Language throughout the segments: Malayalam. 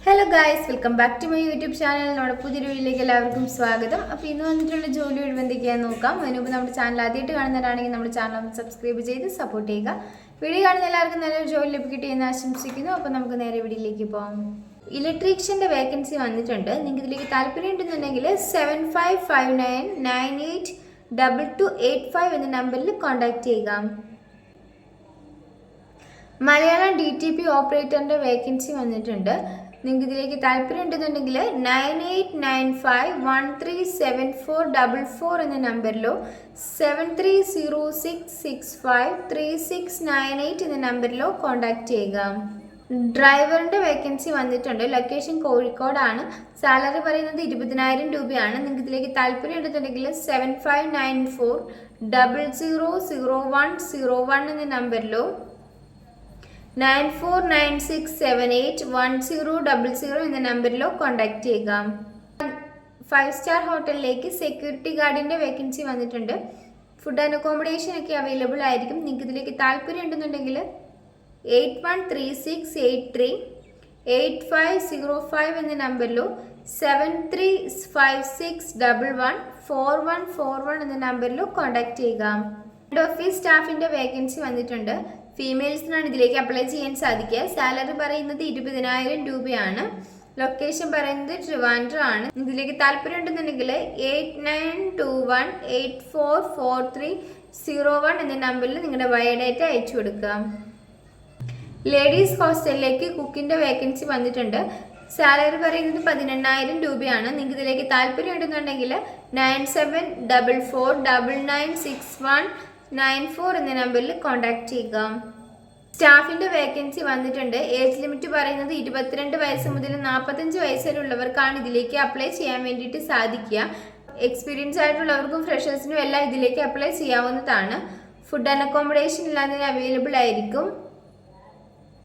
Hello guys, welcome back to my YouTube channel. നമ്മുടെ പുതിയൊരു വീഡിയോയിലേക്ക് എല്ലാവർക്കും സ്വാഗതം. അപ്പോൾ ഇന്ന് വന്നിട്ടുള്ള ജോലി ഒഴിവെന്തൊക്കെയാന്ന് നോക്കാം. അതിനുമുമ്പ് നമ്മുടെ ചാനൽ ആദ്യമായിട്ട് കാണുന്നവരാണെങ്കിൽ നമ്മുടെ ചാനൽ ഒന്ന് സബ്സ്ക്രൈബ് ചെയ്ത് സപ്പോർട്ട് ചെയ്യുക. വീഡിയോ കാണുന്ന എല്ലാവർക്കും നല്ലൊരു ജോലി ലഭിക്കട്ടെ എന്ന് ആശംസിക്കുന്നു. അപ്പോൾ നമുക്ക് നേരെ വീഡിയോയിലേക്ക് പോകാം. ഇലക്ട്രീഷ്യൻ്റെ വേക്കൻസി വന്നിട്ടുണ്ട്. നിങ്ങൾക്ക് ഇതിലേക്ക് താല്പര്യം ഉണ്ടെന്നുണ്ടെങ്കിൽ 7559982285 എന്ന നമ്പറിൽ കോൺടാക്ട് ചെയ്യുക. മലയാളം DTP ഓപ്പറേറ്ററിൻ്റെ വേക്കൻസി വന്നിട്ടുണ്ട്. നിങ്ങൾക്ക് ഇതിലേക്ക് താല്പര്യം ഉണ്ടെന്നുണ്ടെങ്കിൽ 9895137444 എന്ന നമ്പറിലോ 7306653698 എന്ന നമ്പറിലോ കോൺടാക്ട് ചെയ്യുക. ഡ്രൈവറിൻ്റെ വേക്കൻസി വന്നിട്ടുണ്ട്. ലൊക്കേഷൻ കോഴിക്കോടാണ്. സാലറി പറയുന്നത് 20,000 രൂപയാണ്. നിങ്ങൾക്ക് ഇതിലേക്ക് താല്പര്യം ഉണ്ടെന്നുണ്ടെങ്കിൽ 7594000101 എന്ന നമ്പറിലോ 9496781000 എന്ന നമ്പറിലോ കോൺടാക്ട് ചെയ്യുക. 5 സ്റ്റാർ ഹോട്ടലിലേക്ക് സെക്യൂരിറ്റി ഗാർഡിൻ്റെ വേക്കൻസി വന്നിട്ടുണ്ട്. ഫുഡ് ആൻഡ് അക്കോമഡേഷൻ ഒക്കെ അവൈലബിൾ ആയിരിക്കും. നിങ്ങൾക്ക് ഇതിലേക്ക് താല്പര്യം ഉണ്ടെന്നുണ്ടെങ്കിൽ 8136838505 എന്ന നമ്പറിലോ 7356114141 എന്ന നമ്പറിലോ കോൺടാക്ട് ചെയ്യുക. ഓഫീസ് സ്റ്റാഫിൻ്റെ വേക്കൻസി വന്നിട്ടുണ്ട്. ഫീമെയിൽസിനാണ് ഇതിലേക്ക് അപ്ലൈ ചെയ്യാൻ സാധിക്കുക. സാലറി പറയുന്നത് 20,000 രൂപയാണ്. ലൊക്കേഷൻ പറയുന്നത് ട്രിവാൻഡ്രം ആണ്. ഇതിലേക്ക് താല്പര്യം ഉണ്ടെന്നുണ്ടെങ്കിൽ 8921844301 എന്ന നമ്പറിൽ നിങ്ങളുടെ ബയോഡേറ്റ അയച്ചു കൊടുക്കുക. ലേഡീസ് ഹോസ്റ്റലിലേക്ക് കുക്കിൻ്റെ വേക്കൻസി വന്നിട്ടുണ്ട്. സാലറി പറയുന്നത് 18,000 രൂപയാണ്. നിങ്ങൾക്ക് ഇതിലേക്ക് താല്പര്യം ഉണ്ടെന്നുണ്ടെങ്കിൽ 9744996194 എന്ന നമ്പറിൽ കോൺടാക്ട് ചെയ്യുക. സ്റ്റാഫിൻ്റെ വേക്കൻസി വന്നിട്ടുണ്ട്. ഏജ് ലിമിറ്റ് പറയുന്നത് 22 വയസ്സ് മുതൽ 45 വയസ്സ് വരെയുള്ളവർക്കാണ് ഇതിലേക്ക് അപ്ലൈ ചെയ്യാൻ വേണ്ടിയിട്ട് സാധിക്കുക. എക്സ്പീരിയൻസ് ആയിട്ടുള്ളവർക്കും ഫ്രഷേഴ്സിനും എല്ലാം ഇതിലേക്ക് അപ്ലൈ ചെയ്യാവുന്നതാണ്. ഫുഡ് ആൻഡ് അക്കോമഡേഷൻ ഇല്ലാതെ അവൈലബിൾ ആയിരിക്കും.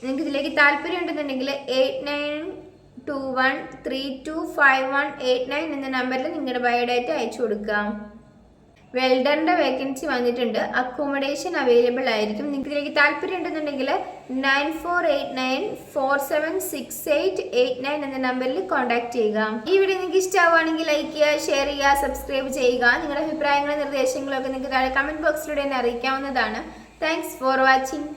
നിങ്ങൾക്ക് ഇതിലേക്ക് താല്പര്യം ഉണ്ടെന്നുണ്ടെങ്കിൽ 8921325189 എന്ന നമ്പറിൽ നിങ്ങളുടെ ബയോഡേറ്റ അയച്ചു കൊടുക്കാം. വെൽഡറിൻ്റെ വേക്കൻസി വന്നിട്ടുണ്ട്. അക്കോമഡേഷൻ അവൈലബിൾ ആയിരിക്കും. നിങ്ങൾക്ക് ഇതിലേക്ക് താല്പര്യം ഉണ്ടെന്നുണ്ടെങ്കിൽ 9489476889 എന്ന നമ്പറിൽ കോൺടാക്ട് ചെയ്യുക. ഈ വീഡിയോ നിങ്ങൾക്ക് ഇഷ്ടമാവുകയാണെങ്കിൽ ലൈക്ക് ചെയ്യുക, ഷെയർ ചെയ്യുക, സബ്സ്ക്രൈബ് ചെയ്യുക. നിങ്ങളുടെ അഭിപ്രായങ്ങളും നിർദ്ദേശങ്ങളും ഒക്കെ നിങ്ങൾക്ക് താഴെ കമൻറ്റ് ബോക്സിലൂടെ എന്നെ അറിയിക്കാവുന്നതാണ്. Thanks for watching.